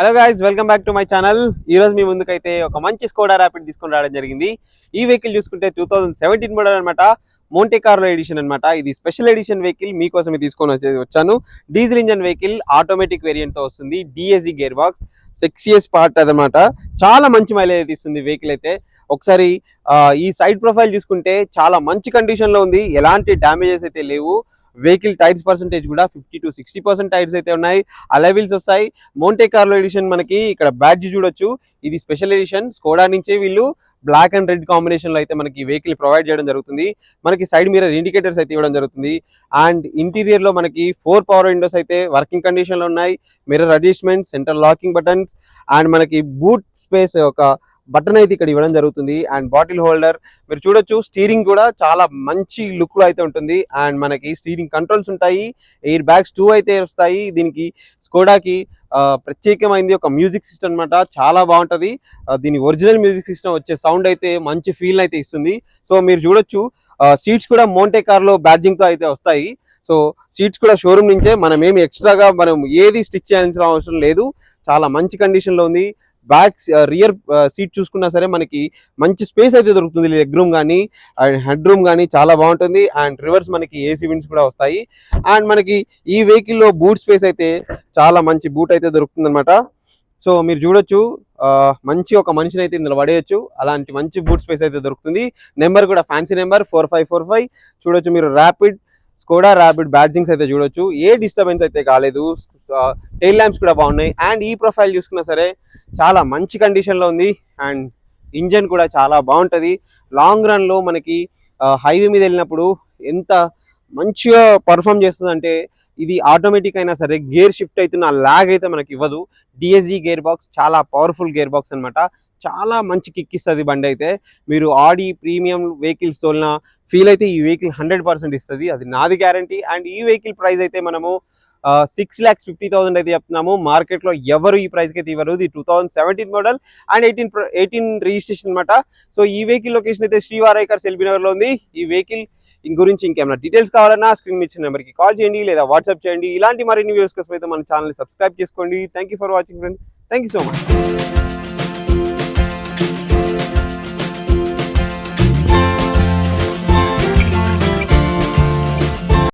Hello guys, welcome back to my channel. ఈ రోజు మీ ముందుకైతే ఒక మంచి స్కోడా ర్యాపిడ్ తీసుకొని రావడం జరిగింది. ఈ వెహికల్ చూసుకుంటే 2017 మోడల్ అనమాట. మోంటే కార్లో ఎడిషన్ అనమాట. ఇది స్పెషల్ ఎడిషన్ వెహికల్ మీకోసం తీసుకొని వచ్చాను. Diesel engine vehicle, automatic variant తో వస్తుంది. DSG gear box, 6 years part అదనమాట. చాలా మంచి మైలేజ్ ఇస్తుంది వెహికల్ అయితే. ఒకసారి ఈ సైడ్ ప్రొఫైల్ చూసుకుంటే చాలా మంచి కండిషన్ లో ఉంది. ఎలాంటి డ్యామేజెస్ అయితే లేవు. వెహికల్ టైర్స్ పర్సెంటేజ్ కూడా 50 to 60% టైర్స్ అయితే ఉన్నాయి. అలైవిల్స్ వస్తాయి. మోంటే కార్లో ఎడిషన్ మనకి ఇక్కడ బ్యాడ్జ్ చూడొచ్చు. ఇది స్పెషల్ ఎడిషన్. స్కోడా నుంచే వీళ్ళు బ్లాక్ అండ్ రెడ్ కాంబినేషన్ లో అయితే మనకి వెహికల్ ప్రొవైడ్ చేయడం జరుగుతుంది. మనకి సైడ్ మిర్రర్ ఇండికేటర్స్ అయితే ఇవ్వడం జరుగుతుంది. అండ్ ఇంటీరియర్ లో మనకి 4 పవర్ విండోస్ అయితే వర్కింగ్ కండిషన్ లో ఉన్నాయి. Mirror adjustment, central locking buttons and మనకి బూట్ స్పేస్ ఒక బటన్ అయితే ఇక్కడ ఇవ్వడం జరుగుతుంది. అండ్ బాటిల్ హోల్డర్ మీరు చూడొచ్చు. స్టీరింగ్ కూడా చాలా మంచి లుక్ లో అయితే ఉంటుంది. అండ్ మనకి స్టీరింగ్ కంట్రోల్స్ ఉంటాయి. ఎయిర్ బ్యాగ్స్ 2 అయితే వస్తాయి. దీనికి స్కోడాకి ప్రత్యేకమైంది ఒక మ్యూజిక్ సిస్టమ్ అనమాట. చాలా బాగుంటది. దీని ఒరిజినల్ మ్యూజిక్ సిస్టమ్ వచ్చే సౌండ్ అయితే మంచి ఫీల్ అయితే ఇస్తుంది. సో మీరు చూడొచ్చు, సీట్స్ కూడా మోంటే కార్లో బ్యాడ్జింగ్ తో అయితే వస్తాయి. సో సీట్స్ కూడా షోరూమ్ నుంచే, మనం ఏమి ఎక్స్ట్రాగా మనం ఏది స్టిచ్ చేయాల్సిన అవసరం లేదు. చాలా మంచి కండిషన్ లో ఉంది. బ్యాక్ రియర్ సీట్ చూసుకున్నా సరే మనకి మంచి స్పేస్ అయితే దొరుకుతుంది. లెగ్ రూమ్ కానీ అండ్ హెడ్ రూమ్ కానీ చాలా బాగుంటుంది. అండ్ రివర్స్ మనకి ఏసీ విండ్స్ కూడా వస్తాయి. అండ్ మనకి ఈ వెహికల్ లో బూట్ స్పేస్ అయితే చాలా మంచి బూట్ అయితే దొరుకుతుంది అనమాట. సో మీరు చూడొచ్చు, మంచి ఒక మనిషిని అయితే ఇందులో పడేయచ్చు. అలాంటి మంచి బూట్ స్పేస్ అయితే దొరుకుతుంది. నెంబర్ కూడా ఫ్యాన్సీ నెంబర్ 4545 చూడొచ్చు. మీరు ర్యాపిడ్, స్కోడా ర్యాపిడ్ బ్యాడ్జింగ్స్ అయితే చూడొచ్చు. ఏ డిస్టర్బెన్స్ అయితే కాలేదు. టైల్ ల్యాంప్స్ కూడా బాగున్నాయి. అండ్ ఈ ప్రొఫైల్ చూసుకున్నా సరే చాలా మంచి కండిషన్ లో ఉంది. అండ్ ఇంజన్ కూడా చాలా బాగుంటది. లాంగ్ రన్ లో మనకి హైవే మీద వెళ్ళినప్పుడు ఎంత మంచిగా పర్ఫామ్ చేస్తుంది అంటే, ఇది ఆటోమేటిక్ అయినా సరే గేర్ షిఫ్ట్ అవుతున్న లాగ్ అయితే మనకి ఇవ్వదు. డిఎస్జి గేర్ బాక్స్ చాలా పవర్ఫుల్ గేర్ బాక్స్ అనమాట. చాలా మంచి కిక్ ఇస్తుంది బండి అయితే. మీరు ఆడి ప్రీమియం వెహికల్స్ తోలిన ఫీల్ అయితే ఈ వెహికల్ 100% ఇస్తుంది. అది నాది గ్యారంటీ. అండ్ ఈ వెహికల్ ప్రైస్ అయితే మనము 6,50,000 అయితే చెప్తున్నాము. మార్కెట్ లో ఎవరు ఈ ప్రైస్ కి అయితే ఇవ్వరు. ఇది 2017 మోడల్ అండ్ 18 రిజిస్ట్రేషన్ అనమాట. సో ఈ వెహికల్ లొకేషన్ అయితే శ్రీవారాయ్ కార్స్ ఎల్బీ నగర్ లో ఉంది. ఈ వెహికల్ గురించి ఇంకేమైనా డీటెయిల్స్ కావాలన్నా స్క్రీన్ ఇచ్చిన నెంబర్ కి కాల్ చేయండి లేదా వాట్సాప్ చేయండి. ఇలాంటి మరిన్ని వీడియోస్ కోసం అయితే మన ఛానల్ సబ్స్క్రైబ్ చేసుకోండి. Thank you for watching friends. Thank you so much.